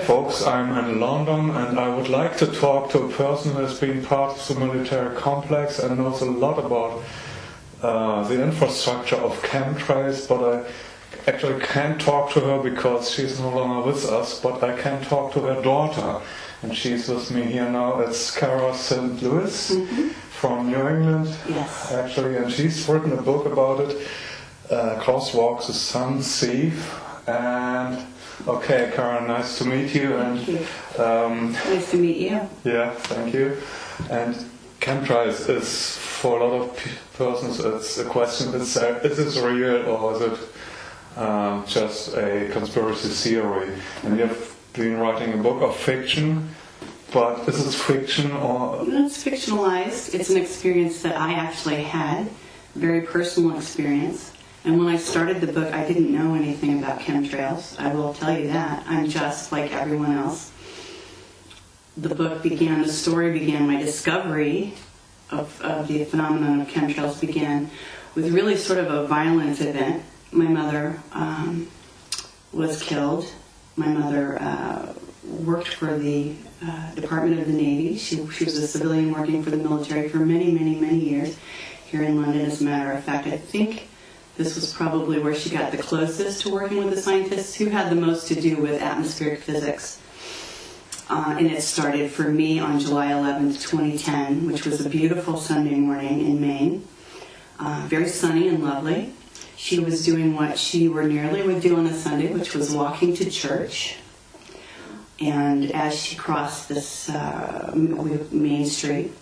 folks, I'm in London and I would like to talk to a person who has been part of the military complex and knows a lot about the infrastructure of chemtrails, but I actually can't talk to her because she's no longer with us, but I can talk to her daughter, and she's with me here now. It's Cara St. Louis from New England, actually, and she's written a book about it, Crosswalk the Sun Thief. And okay, Cara, nice to meet you. Thank you. Nice to meet you. Yeah, thank you. And chemtrails is, for a lot of persons, it's a question, is this real or is it just a conspiracy theory? And you've been writing a book of fiction, but is this fiction or... It's fictionalized. It's an experience that I actually had, a very personal experience. And when I started the book, I didn't know anything about chemtrails. I will tell you that. I'm just like everyone else. The story began, my discovery of the phenomenon of chemtrails began with really sort of a violent event. My mother was killed. My mother worked for the Department of the Navy. She was a civilian working for the military for many, many, many years here in London. As a matter of fact, I think this was probably where she got the closest to working with the scientists who had the most to do with atmospheric physics. And it started for me on July 11th, 2010, which was a beautiful Sunday morning in Maine. Very sunny and lovely. She was doing what she ordinarily would do on a Sunday, which was walking to church. And as she crossed this main street,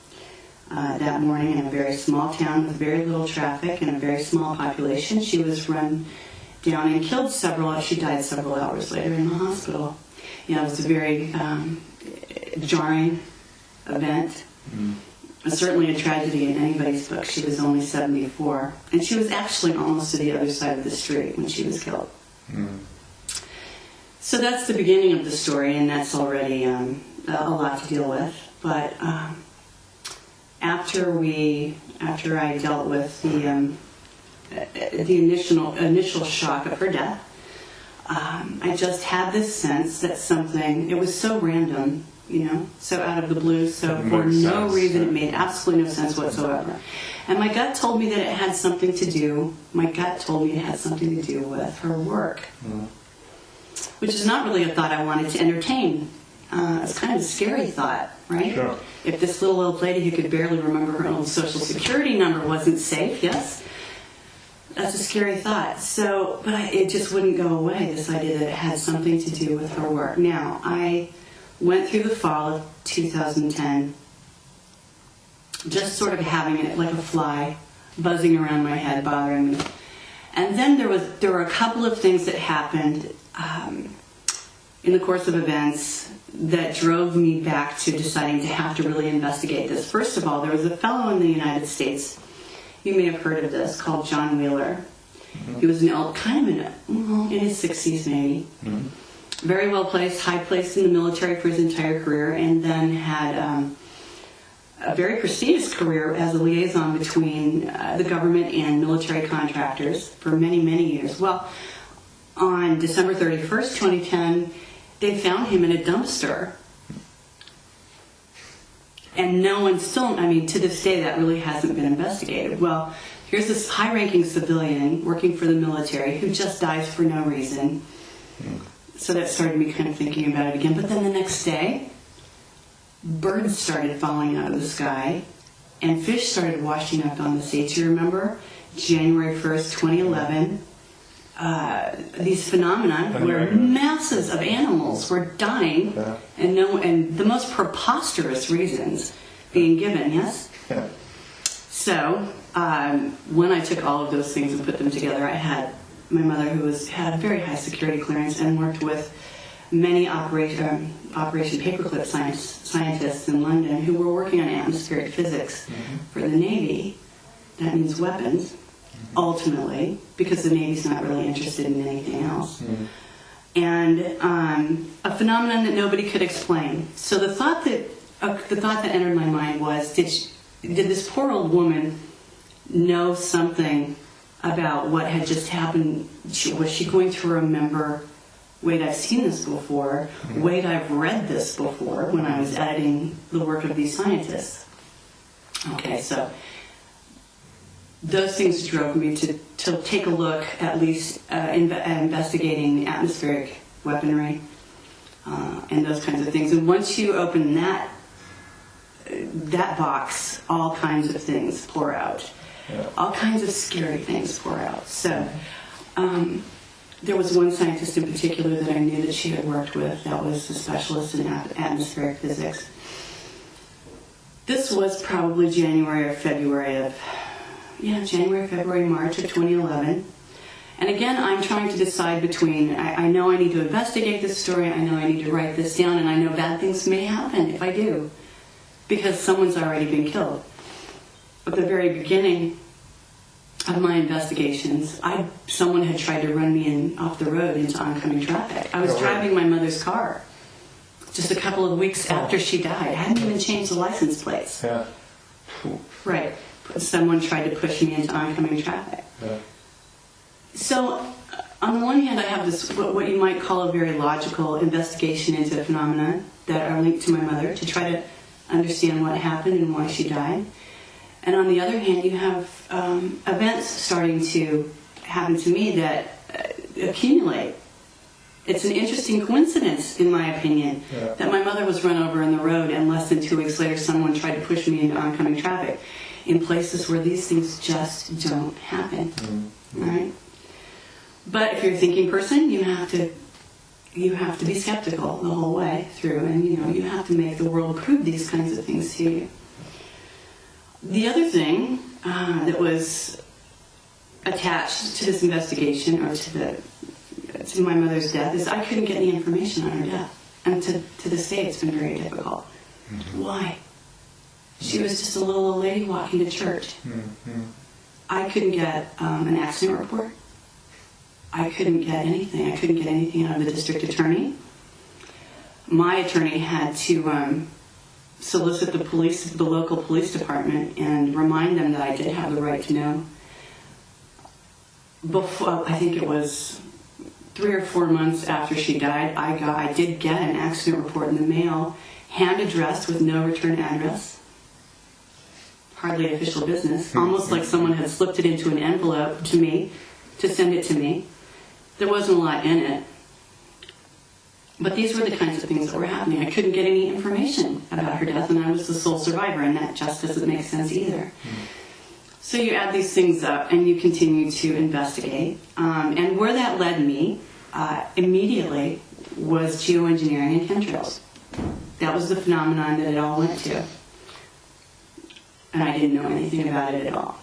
that morning in a very small town with very little traffic and a very small population, she was run down and killed she died several hours later in the hospital. You know, it was a very jarring event. Certainly a tragedy in anybody's book. She was only 74. And she was actually almost to the other side of the street when she was killed. So that's the beginning of the story, and that's already a lot to deal with. But after I dealt with the initial shock of her death, I just had this sense that it was so random, you know, so out of the blue, so for no reason, it made absolutely no sense whatsoever. And my gut told me that it had something to do with her work, which is not really a thought I wanted to entertain. It's kind of a scary thought, right? Sure. If this little old lady who could barely remember her own social security number wasn't safe, yes? That's a scary thought. But it just wouldn't go away, this idea that it had something to do with her work. Now, I went through the fall of 2010, just sort of having it like a fly buzzing around my head, bothering me. And then there were a couple of things that happened in the course of events that drove me back to deciding to have to really investigate this. First of all, there was a fellow in the United States, you may have heard of this, called John Wheeler. He was in his 60s maybe. Very well placed, high placed in the military for his entire career, and then had a very prestigious career as a liaison between the government and military contractors for many, many years. Well, on December 31st, 2010, they found him in a dumpster. And no one to this day, that really hasn't been investigated. Well, here's this high-ranking civilian working for the military who just dies for no reason. So that started me kind of thinking about it again. But then the next day, birds started falling out of the sky, and fish started washing up on the sea. Do you remember? January 1st, 2011. These phenomena where masses of animals were dying, and the most preposterous reasons being given, yes? Yeah. So, when I took all of those things and put them together, I had my mother, who had a very high security clearance and worked with many Operation Paperclip scientists in London who were working on atmospheric physics for the Navy. That means weapons. Ultimately, because the Navy's not really interested in anything else. And a phenomenon that nobody could explain. So the thought that entered my mind was, did this poor old woman know something about what had just happened? Was she going to remember wait, I've seen this before, wait, I've read this before when I was editing the work of these scientists. Okay, so those things drove me to take a look, at least investigating atmospheric weaponry and those kinds of things. And once you open that box, all kinds of things pour out. Yeah. All kinds of scary things pour out. So there was one scientist in particular that I knew that she had worked with that was a specialist in atmospheric physics. This was probably January, February, March of 2011. And again, I'm trying to decide between, I know I need to investigate this story, I know I need to write this down, and I know bad things may happen if I do, because someone's already been killed. At the very beginning of my investigations, someone had tried to run me off the road into oncoming traffic. I was driving my mother's car just a couple of weeks after she died. I hadn't even changed the license plates. Yeah. Right. Someone tried to push me into oncoming traffic. Yeah. So, on the one hand, I have this, what you might call a very logical investigation into phenomena that are linked to my mother to try to understand what happened and why she died. And on the other hand, you have events starting to happen to me that accumulate. It's an interesting coincidence, in my opinion, that my mother was run over in the road and less than 2 weeks later someone tried to push me into oncoming traffic in places where these things just don't happen. Mm-hmm. Right? But if you're a thinking person, you have to be skeptical the whole way through, and you have to make the world prove these kinds of things to you. The other thing that was attached to this investigation, or to my mother's death, is I couldn't get any information on her death. And to this day, it's been very difficult. Mm-hmm. Why? She was just a little old lady walking to church. Mm-hmm. I couldn't get an accident report. I couldn't get anything. I couldn't get anything out of the district attorney. My attorney had to solicit the local police department and remind them that I did have the right to know. Before, I think it was 3 or 4 months after she died, I did get an accident report in the mail, hand-addressed with no return address. Hardly official business. Almost like someone had slipped it into an envelope to me, to send it to me. There wasn't a lot in it. But these were the kinds of things that were happening. I couldn't get any information about her death, and I was the sole survivor, and that just doesn't make sense either. So you add these things up, and you continue to investigate. And where that led me immediately was geoengineering and chemtrails. That was the phenomenon that it all went to. And I didn't know anything about it at all.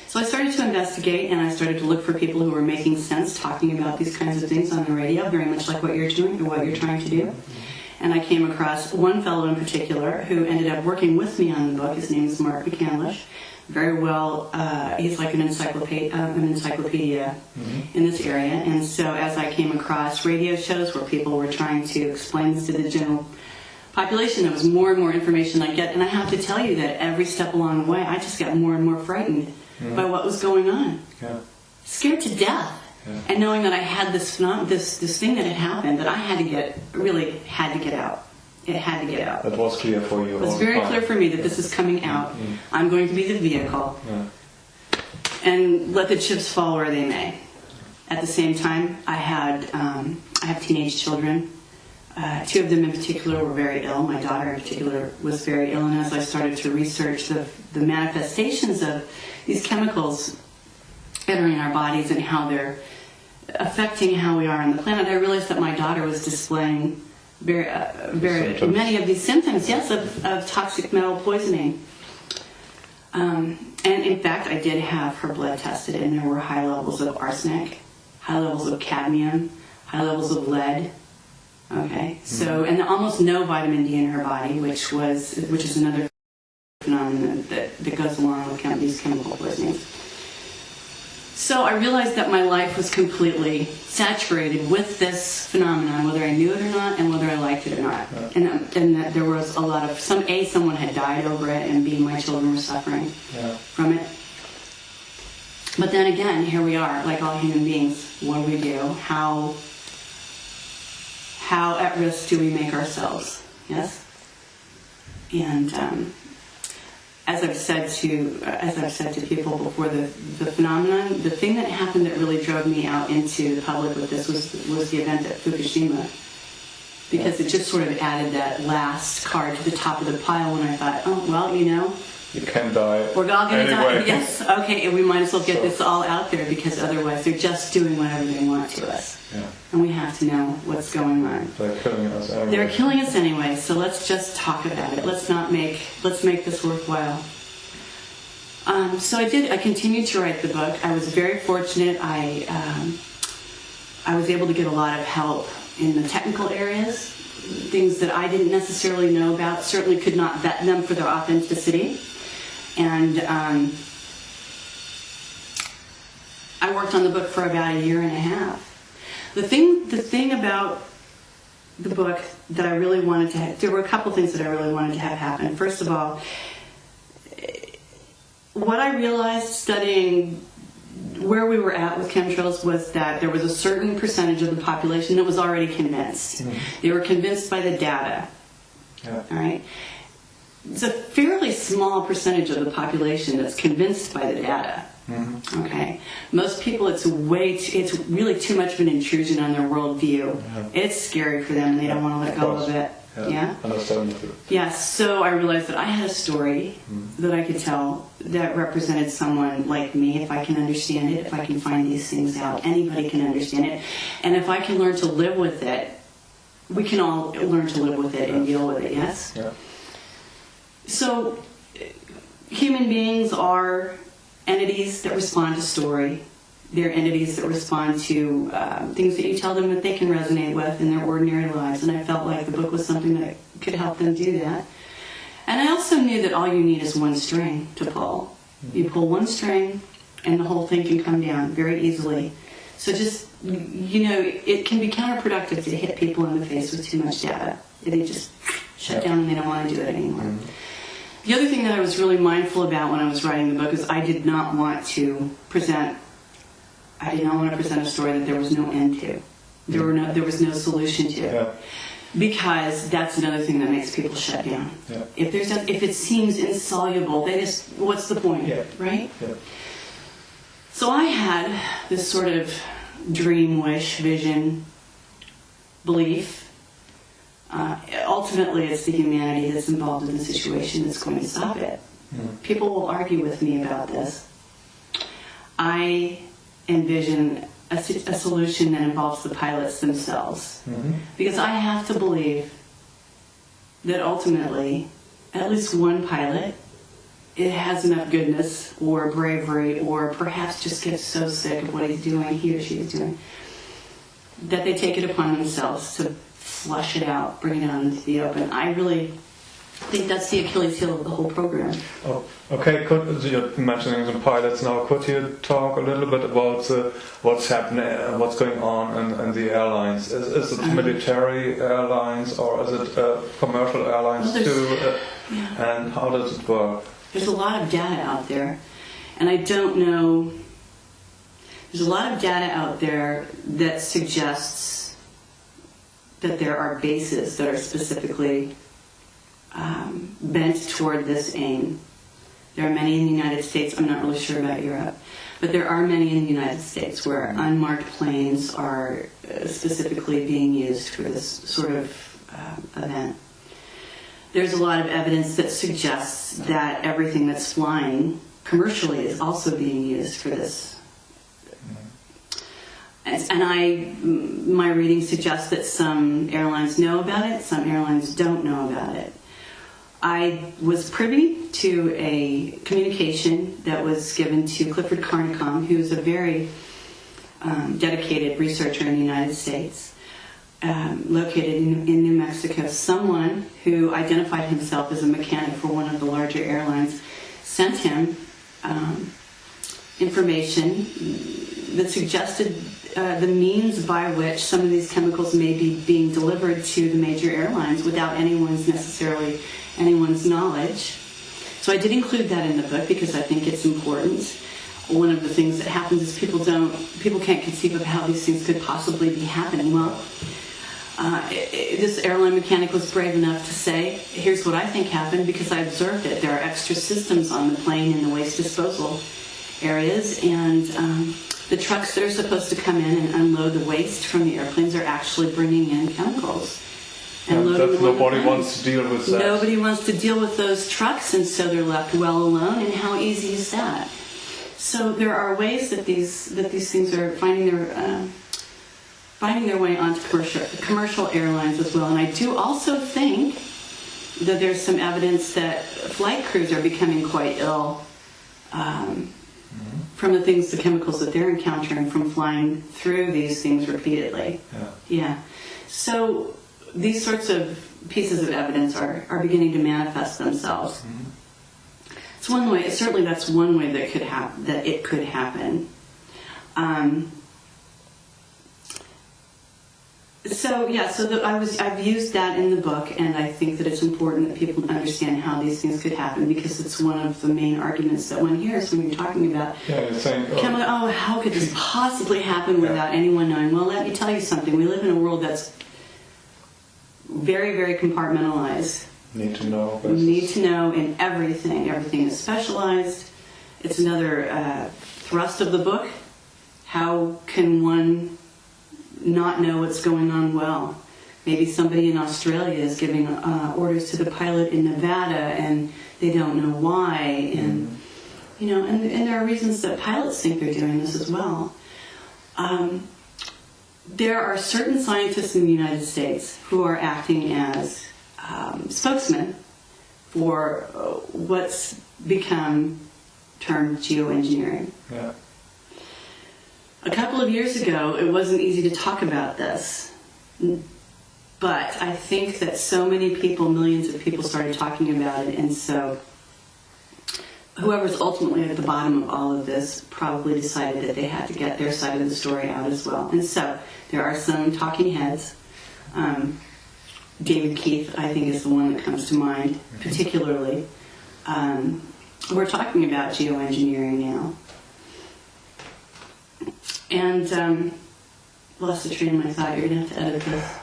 So I started to investigate, and I started to look for people who were making sense, talking about these kinds of things on the radio, very much like what you're doing or what you're trying to do. And I came across one fellow in particular who ended up working with me on the book. His name is Mark McCandlish. Very well, he's like an encyclopedia in this area. And so as I came across radio shows where people were trying to explain this to the general population, there was more and more information I get. And I have to tell you that every step along the way, I just got more and more frightened by what was going on. Yeah. Scared to death. Yeah. And knowing that I had this thing that had happened that I had to get out. It had to get out. That was clear for you. It was very clear for me that this is coming out. Mm-hmm. I'm going to be the vehicle. Yeah. And let the chips fall where they may. At the same time, I have teenage children. 2 of them in particular were very ill. My daughter in particular was very ill. And as I started to research the manifestations of these chemicals entering our bodies and how they're affecting how we are on the planet, I realized that my daughter was displaying very many of these symptoms, yes, of toxic metal poisoning. And in fact, I did have her blood tested, and there were high levels of arsenic, high levels of cadmium, high levels of lead. Okay, so, and almost no vitamin D in her body, which is another phenomenon that goes along with these chemical poisonings. So I realized that my life was completely saturated with this phenomenon, whether I knew it or not, and whether I liked it or not. And that there was a lot of, someone had died over it, and B, my children were suffering from it. But then again, here we are, like all human beings. What do? How how at risk do we make ourselves? Yes? And as I've said to people before, the phenomenon, the thing that happened that really drove me out into the public with this was the event at Fukushima, because it just sort of added that last card to the top of the pile. And I thought, oh well, you know, you can die. We're all going to anyway. die. Yes, okay, and we might as well get this all out there, because otherwise they're just doing whatever they want to us. Yeah. And we have to know what's going on. They're killing us anyway. They're killing us anyway, so let's just talk about it. Let's make this worthwhile. So I continued to write the book. I was very fortunate. I was able to get a lot of help in the technical areas, things that I didn't necessarily know about, certainly could not vet them for their authenticity. And I worked on the book for about 1.5 years. The thing about the book that I really wanted to have, there were a couple things that I really wanted to have happen. First of all, what I realized studying where we were at with chemtrails was that there was a certain percentage of the population that was already convinced. Mm-hmm. They were convinced by the data. Yeah. All right? It's a fairly small percentage of the population that's convinced by the data. Mm-hmm. Okay, most people, it's really too much of an intrusion on their worldview. Yeah. It's scary for them. They don't want to let go of it. Yeah. Yes. So I realized that I had a story that I could tell that represented someone like me. If I can understand it, if I can find these things out, anybody can understand it, and if I can learn to live with it, we can all learn to live with it and deal with it. Yes. Yeah. So human beings are entities that respond to story. They're entities that respond to things that you tell them that they can resonate with in their ordinary lives. And I felt like the book was something that could help them do that. And I also knew that all you need is one string to pull. You pull one string and the whole thing can come down very easily. So just, you know, it can be counterproductive to hit people in the face with too much data. They just shut down and they don't want to do it anymore. Mm-hmm. The other thing that I was really mindful about when I was writing the book is I did not want to present a story that there was no end to. There was no solution to. Yeah. Because that's another thing that makes people shut down. Yeah. If it seems insoluble, what's the point? Yeah. Right? Yeah. So I had this sort of dream, wish, vision, belief. Ultimately, it's the humanity that's involved in the situation that's going to stop it. Mm-hmm. People will argue with me about this. I envision a solution that involves the pilots themselves. Mm-hmm. Because I have to believe that ultimately, at least one pilot, it has enough goodness or bravery or perhaps just gets so sick of what he's doing, he or she is doing, that they take it upon themselves to flush it out, bring it out into the open. I really think that's the Achilles heel of the whole program. Oh, okay, you're mentioning the pilots now. Could you talk a little bit about what's happening, what's going on in the airlines? Is it military airlines or is it commercial airlines too? And how does it work? There's a lot of data out there, and I don't know. There's a lot of data out there that suggests that there are bases that are specifically bent toward this aim. There are many in the United States. I'm not really sure about Europe, but there are many in the United States where unmarked planes are specifically being used for this sort of event. There's a lot of evidence that suggests that everything that's flying commercially is also being used for this. And my reading suggests that some airlines know about it, some airlines don't know about it. I was privy to a communication that was given to Clifford Carnicom, who's a very dedicated researcher in the United States, located in New Mexico. Someone who identified himself as a mechanic for one of the larger airlines sent him information that suggested the means by which some of these chemicals may be being delivered to the major airlines without anyone's knowledge. So I did include that in the book because I think it's important. One of the things that happens is people can't conceive of how these things could possibly be happening. Well, This airline mechanic was brave enough to say, here's what I think happened because I observed it. There are extra systems on the plane in the waste disposal areas, and the trucks that are supposed to come in and unload the waste from the airplanes are actually bringing in chemicals. And nobody wants to deal with that. Nobody wants to deal with those trucks, and so they're left well alone, and how easy is that? So there are ways that these things are finding their way onto commercial airlines as well. And I do also think that there's some evidence that flight crews are becoming quite ill from the chemicals that they're encountering from flying through these things repeatedly. Yeah. So these sorts of pieces of evidence are beginning to manifest themselves. It's one way. Certainly, that's one way that it could happen. I've used that in the book, and I think that it's important that people understand how these things could happen, because it's one of the main arguments that one hears when you're talking about. You're saying, how could this possibly happen without anyone knowing? Well, let me tell you something. We live in a world that's very, very compartmentalized. Need to know. Need to know in everything. Everything is specialized. It's another thrust of the book. How can one not know what's going on well? Maybe somebody in Australia is giving orders to the pilot in Nevada, and they don't know why. And and there are reasons that pilots think they're doing this as well. There are certain scientists in the United States who are acting as spokesmen for what's become termed geoengineering. Yeah. A couple of years ago, it wasn't easy to talk about this, but I think that so many people, millions of people, started talking about it, and so whoever's ultimately at the bottom of all of this probably decided that they had to get their side of the story out as well. And so there are some talking heads. David Keith, I think, is the one that comes to mind particularly. We're talking about geoengineering now. And lost the train of my thought. You're going to have to edit this.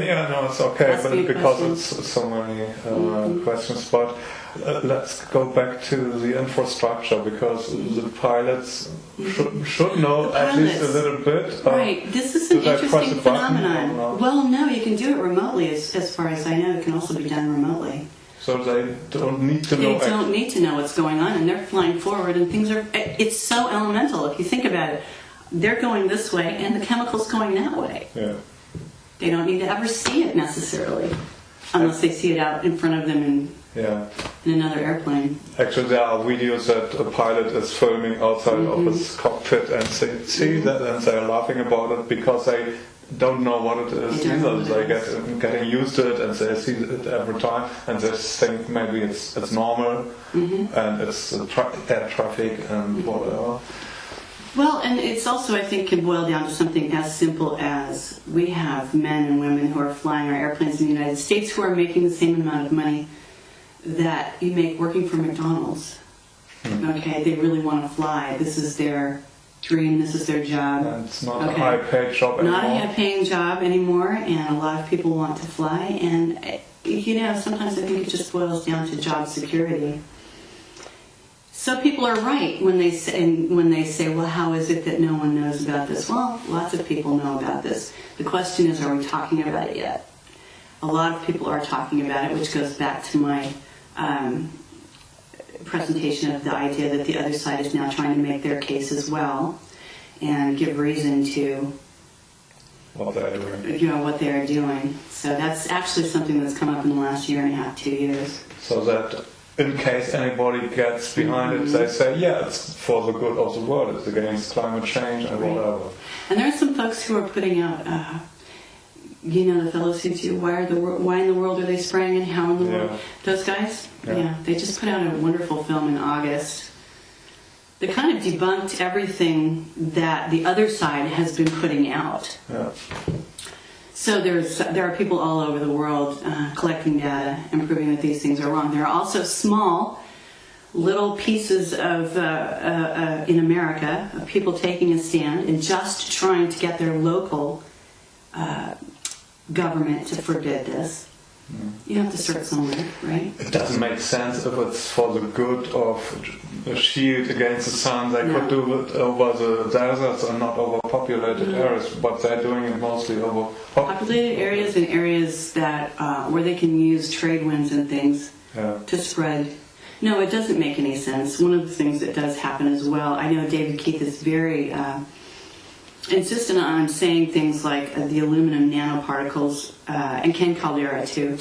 Yeah, no, it's okay, Ask but me because questions. it's so many questions. But let's go back to the infrastructure, because the pilots should know at least a little bit. Right. This is an interesting phenomenon. Well, no, you can do it remotely. As far as I know, it can also be done remotely. So they don't need to know. They don't need to know what's going on, and they're flying forward, and things are. It's so elemental if you think about it. They're going this way, and the chemical's going that way. Yeah. They don't need to ever see it necessarily, unless they see it out in front of them in another airplane. Actually, there are videos that a pilot is filming outside of his cockpit, and they see that, and they're laughing about it because they don't know what it is either. They getting used to it, and they see it every time, and they think maybe it's normal, and it's air traffic and whatever. Well, and it's also, I think, can boil down to something as simple as we have men and women who are flying our airplanes in the United States who are making the same amount of money that you make working for McDonald's. Okay, they really want to fly. This is their dream. This is their job. And it's not a high-paid job anymore. Not a high-paying job anymore, and a lot of people want to fly. And, sometimes I think it just boils down to job security. So people are right when they say, well, how is it that no one knows about this? Well, lots of people know about this. The question is, are we talking about it yet? A lot of people are talking about it, which goes back to my presentation of the idea that the other side is now trying to make their case as well and give reason to what they're doing. So that's actually something that's come up in the last year and a half, 2 years. So that in case anybody gets behind it, they say, yeah, it's for the good of the world, it's against climate change and whatever. And there are some folks who are putting out, the fellows who do, why in the world are they spraying and how in the world? Those guys? Yeah. They just put out a wonderful film in August. They kind of debunked everything that the other side has been putting out. Yeah. So there are people all over the world collecting data and proving that these things are wrong. There are also small, little pieces of in America of people taking a stand and just trying to get their local government to forbid this. You have to start somewhere, right? It doesn't make sense if it's for the good of a shield against the sun. They could do it over the deserts and not over populated areas, but they're doing it mostly over populated areas and areas that where they can use trade winds and things to spread. No, it doesn't make any sense. One of the things that does happen as well, I know David Keith is very insistent on saying things like the aluminum nanoparticles, and Ken Caldera too,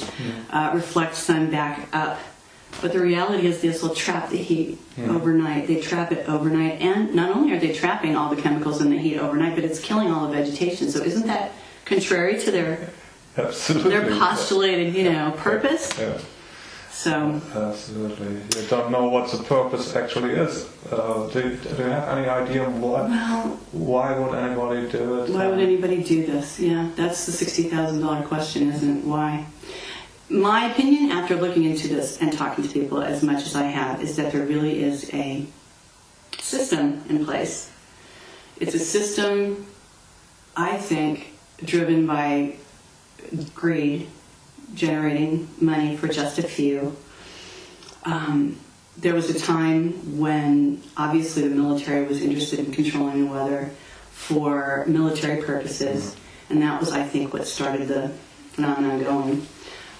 reflect sun back up. But the reality is this will trap the heat overnight. They trap it overnight, and not only are they trapping all the chemicals in the heat overnight, but it's killing all the vegetation. So isn't that contrary to their postulated, purpose? Yeah. So absolutely, you don't know what the purpose actually is. Do you have any idea why would anybody do it? Why would anybody do this? Yeah, that's the $60,000 question, isn't it? Why? My opinion, after looking into this and talking to people as much as I have, is that there really is a system in place. It's a system, I think, driven by greed, generating money for just a few. There was a time when obviously the military was interested in controlling the weather for military purposes, and that was, I think, what started the phenomenon going.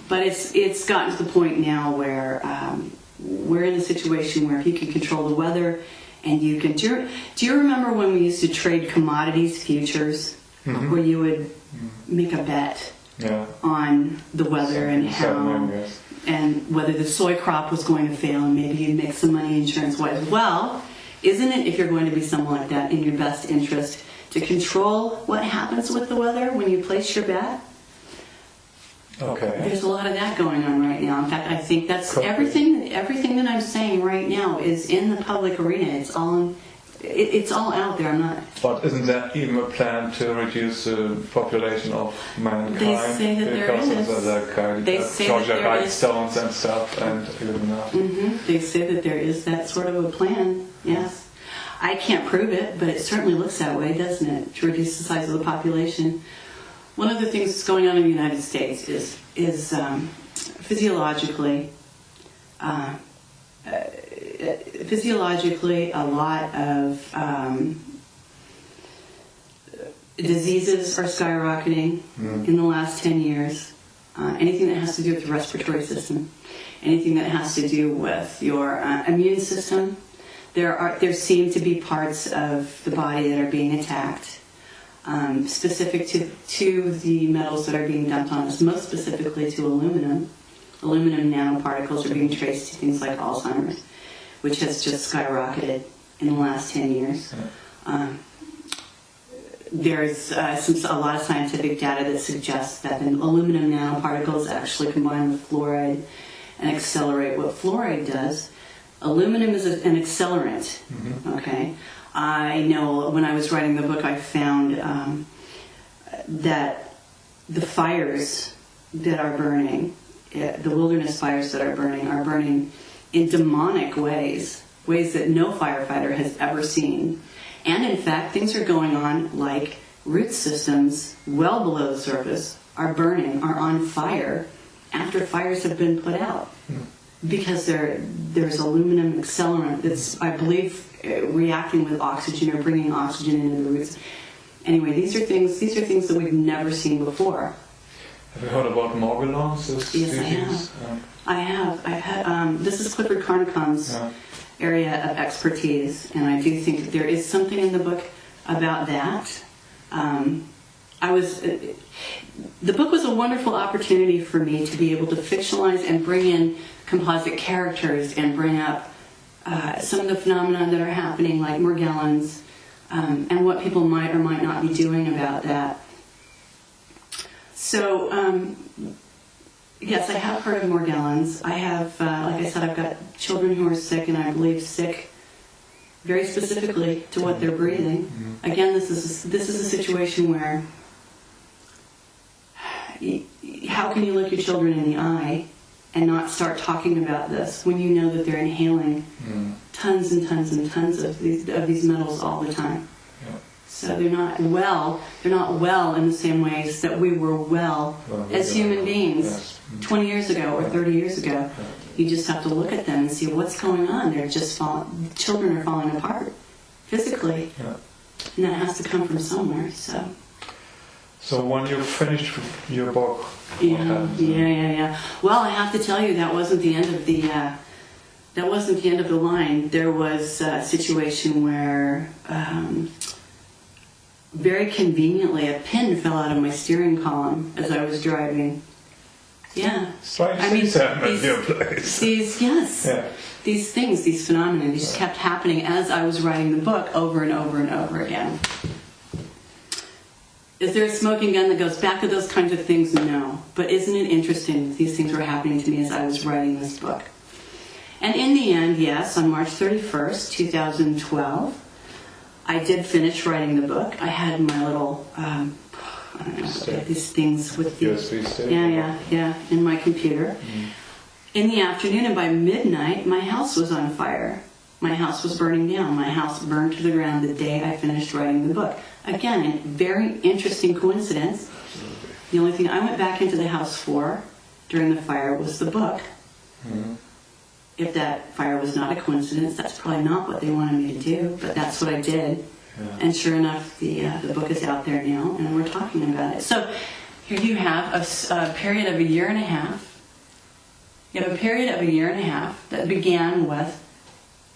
But it's gotten to the point now where we're in a situation where if you can control the weather and you can... Do you remember when we used to trade commodities, futures, where you would make a bet on the weather and how, and whether the soy crop was going to fail, and maybe you'd make some money insurance-wise? Well, isn't it, if you're going to be someone like that, in your best interest to control what happens with the weather when you place your bet? Okay. There's a lot of that going on right now. In fact, I think that's everything that I'm saying right now is in the public arena. It's all out there. I'm not. But isn't there even a plan to reduce the population of mankind? They say that there is. They say that there is. Stones and stuff and Illuminati. They say that there is that sort of a plan. Yes, I can't prove it, but it certainly looks that way, doesn't it? To reduce the size of the population. One of the things that's going on in the United States is physiologically a lot of diseases are skyrocketing in the last 10 years. Anything that has to do with the respiratory system, anything that has to do with your immune system, there seem to be parts of the body that are being attacked. Specific to the metals that are being dumped on us, most specifically to aluminum. Aluminum nanoparticles are being traced to things like Alzheimer's, which has just skyrocketed in the last 10 years. There's a lot of scientific data that suggests that the aluminum nanoparticles actually combine with fluoride and accelerate what fluoride does. Aluminum is an accelerant, okay? I know when I was writing the book, I found that the fires that are burning, the wilderness fires that are burning in demonic ways that no firefighter has ever seen. And in fact, things are going on like root systems well below the surface are on fire after fires have been put out. Because there's aluminum accelerant that's, I believe, reacting with oxygen or bringing oxygen into the roots. Anyway, these are things that we've never seen before. Have you heard about Morgellons? Yes, I have. I've had. This is Clifford Carnicom's area of expertise, and I do think that there is something in the book about that. The book was a wonderful opportunity for me to be able to fictionalize and bring in composite characters and bring up some of the phenomena that are happening, like Morgellons, and what people might or might not be doing about that. So, yes, I have heard of Morgellons. I have, like I said, I've got children who are sick, and I believe sick very specifically to what they're breathing. Again, this is a situation where how can you look your children in the eye and not start talking about this when you know that they're inhaling tons and tons and tons of these metals all the time? So they're not well. They're not well in the same ways that we were well as human beings. Yes. 20 years ago or 30 years ago. You just have to look at them and see what's going on. They're just children are falling apart physically. Yeah. And that has to come from somewhere. So when you finished your book, what happened? Yeah. Well, I have to tell you, that wasn't the end of the line. There was a situation where very conveniently a pin fell out of my steering column as I was driving. Yeah. Strange things happen at your place. These things, these phenomena, just kept happening as I was writing the book over and over and over again. Is there a smoking gun that goes back to those kinds of things? No. But isn't it interesting that these things were happening to me as I was writing this book? And in the end, yes, on March 31st, 2012, I did finish writing the book. I had my little, I don't know, these things with the USB stick. Yeah, in my computer. In the afternoon, and by midnight, my house was on fire. My house was burning down. My house burned to the ground the day I finished writing the book. Again, a very interesting coincidence. The only thing I went back into the house for during the fire was the book. If that fire was not a coincidence, that's probably not what they wanted me to do, but that's what I did. And sure enough, the book is out there now, and we're talking about it. So here you have a period of a year and a half. You have a period of a year and a half that began with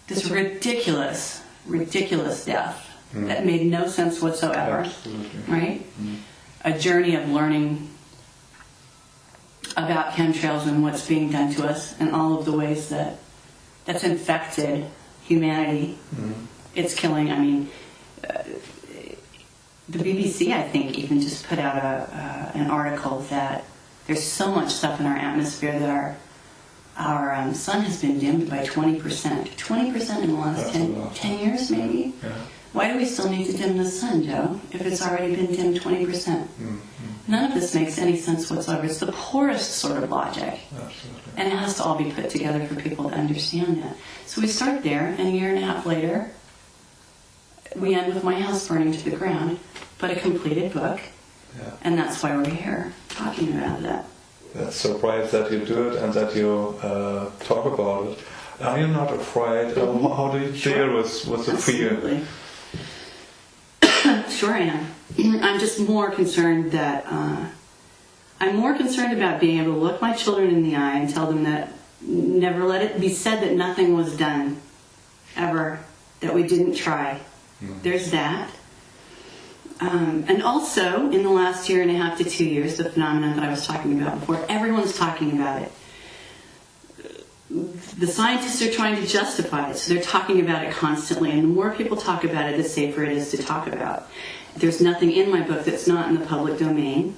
this ridiculous death that made no sense whatsoever. Absolutely. Right? A journey of learning about chemtrails and what's being done to us and all of the ways that's infected humanity. It's killing, I mean, the BBC, I think, even just put out an article that there's so much stuff in our atmosphere that our sun has been dimmed by 20%. 20% in the last 10 years, maybe? Yeah. Why do we still need to dim the sun, Joe, if it's already been dimmed 20%? None of this makes any sense whatsoever. It's the poorest sort of logic. Absolutely. And it has to all be put together for people to understand that. So we start there, and a year and a half later, we end with my house burning to the ground, but a completed book. And that's why we're here, talking about that. That's so brave that you do it and that you talk about it. Are you not afraid? How do you deal with the fear? Sure I am. I'm just more concerned that I'm more concerned about being able to look my children in the eye and tell them that never let it be said that nothing was done, ever, that we didn't try. There's that. And also, in the last year and a half to 2 years, the phenomenon that I was talking about before, everyone's talking about it. The scientists are trying to justify it, so they're talking about it constantly. And the more people talk about it, the safer it is to talk about. There's nothing in my book that's not in the public domain,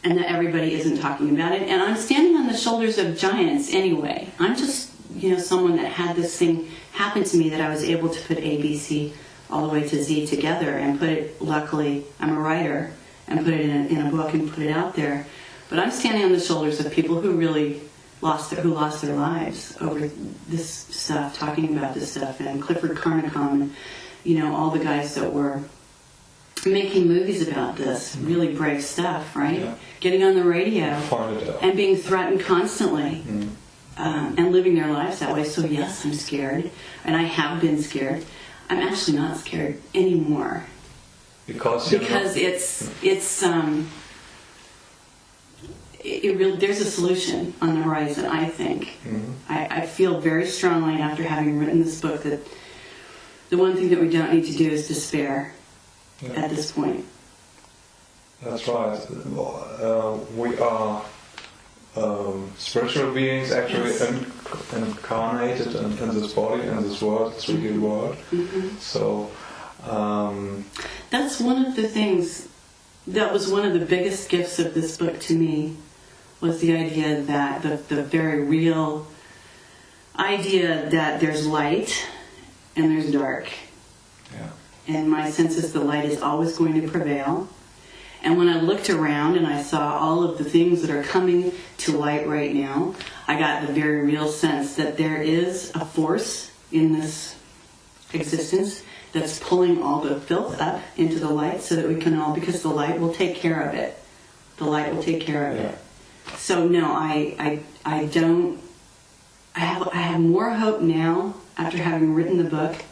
and that everybody isn't talking about it. And I'm standing on the shoulders of giants anyway. I'm just, someone that had this thing happen to me that I was able to put A, B, C, all the way to Z together and put it, luckily, I'm a writer, and put it in a book and put it out there. But I'm standing on the shoulders of people who really lost their lives over this stuff, talking about this stuff, and Clifford Carnicom and, all the guys that were making movies about this, really brave stuff, right? Yeah. Getting on the radio and being threatened constantly. And living their lives that way. So yes, I'm scared, and I have been scared. I'm actually not scared anymore because there's a solution on the horizon. I think I feel very strongly after having written this book that the one thing that we don't need to do is despair at this point. That's right. We are spiritual beings actually incarnated in this body, in this world, 3D world. So that's one of the things that was one of the biggest gifts of this book to me, was the idea that the very real idea that there's light and there's dark. And my sense is the light is always going to prevail. And when I looked around and I saw all of the things that are coming to light right now, I got the very real sense that there is a force in this existence that's pulling all the filth up into the light so that we can all, because the light will take care of it. The light will take care of it. So no, I have more hope now after having written the book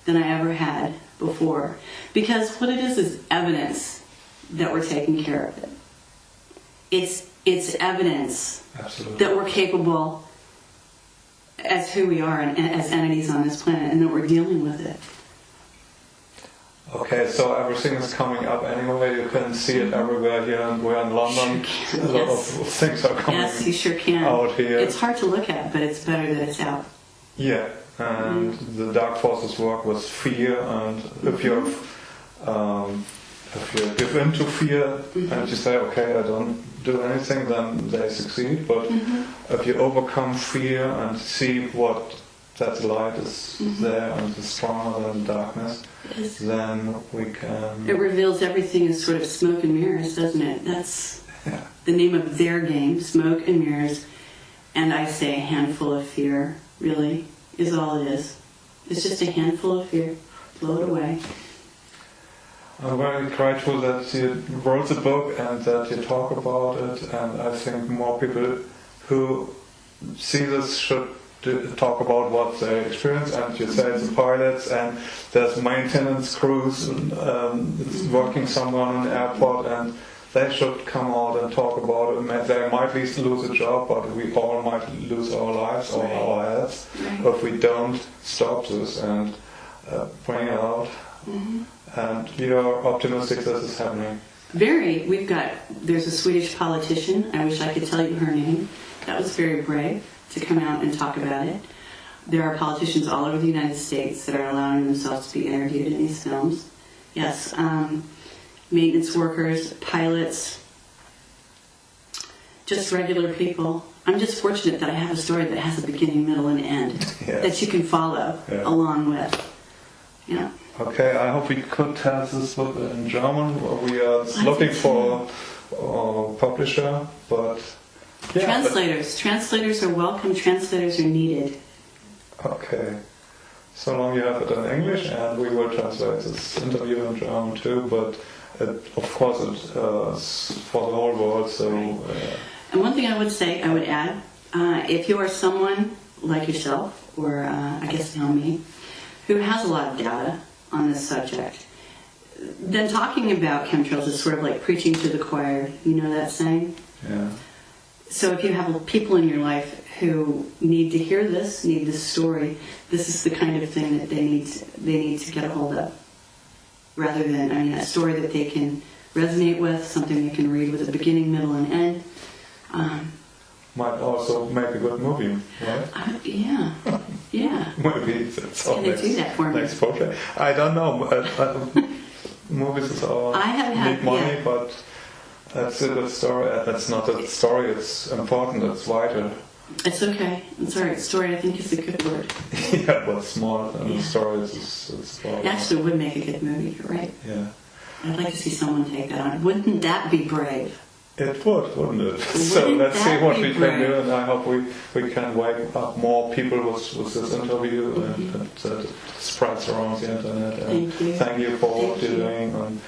than I ever had before. Because what it is evidence that we're taking care of it. It's evidence that we're capable as who we are and as entities on this planet, and that we're dealing with it. Okay, so everything is coming up anyway. You can see it everywhere here, and we're in London. Sure a lot of things are coming Yes, you sure can. out here. It's hard to look at, but it's better that it's out. Yeah, and the dark forces work with fear, and if you give in to fear and you say, okay, I don't do anything, then they succeed. But if you overcome fear and see what that light is there and is stronger than darkness, then we can... It reveals everything as sort of smoke and mirrors, doesn't it? That's the name of their game, smoke and mirrors. And I say a handful of fear, really, is all it is. It's just a handful of fear. Blow it away. I'm very grateful that you wrote the book and that you talk about it, and I think more people who see this should talk about what they experience. And you say the pilots, and there's maintenance crews working somewhere on an airport, and they should come out and talk about it. They might lose a job, but we all might lose our lives or our health if we don't stop this and bring it out. And you're optimistic this is happening? Very. There's a Swedish politician, I wish I could tell you her name, that was very brave to come out and talk about it. There are politicians all over the United States that are allowing themselves to be interviewed in these films. Yes, maintenance workers, pilots, just regular people. I'm just fortunate that I have a story that has a beginning, middle, and end that you can follow along with. Yeah. Okay, I hope we could tell this book in German. We are looking for a publisher, but... Translators are welcome, translators are needed. Okay. So long you have it in English, and we will translate this interview in German too, but of course it's for the whole world, so... And one thing I would add, if you are someone like yourself, or I guess now me, who has a lot of data on this subject, then talking about chemtrails is sort of like preaching to the choir. You know that saying? Yeah. So if you have people in your life who need to hear this, need this story, this is the kind of thing that they need to get a hold of. Rather than, a story that they can resonate with, something they can read with a beginning, middle, and end. Might also make a good movie, right? Yeah. Maybe that's our next project. I don't know. Movies is all need money, but that's a good story. That's not a story. It's important. It's vital. It's okay. It's alright. Story, I think, is a good word. Yeah, but small and stories is it actually would make a good movie. You're right. Yeah. I'd like to see someone take that on. Wouldn't that be brave? It would, wouldn't it? So let's see what we can do, and I hope we can wake up more people with this interview and that it spreads around the internet. And thank you for what you're doing, and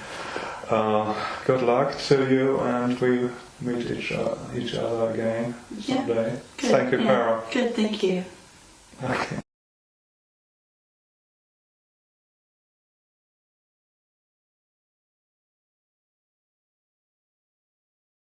good luck to you, and we meet each other again someday. Good. Thank you, Kara. Good, thank you. Okay.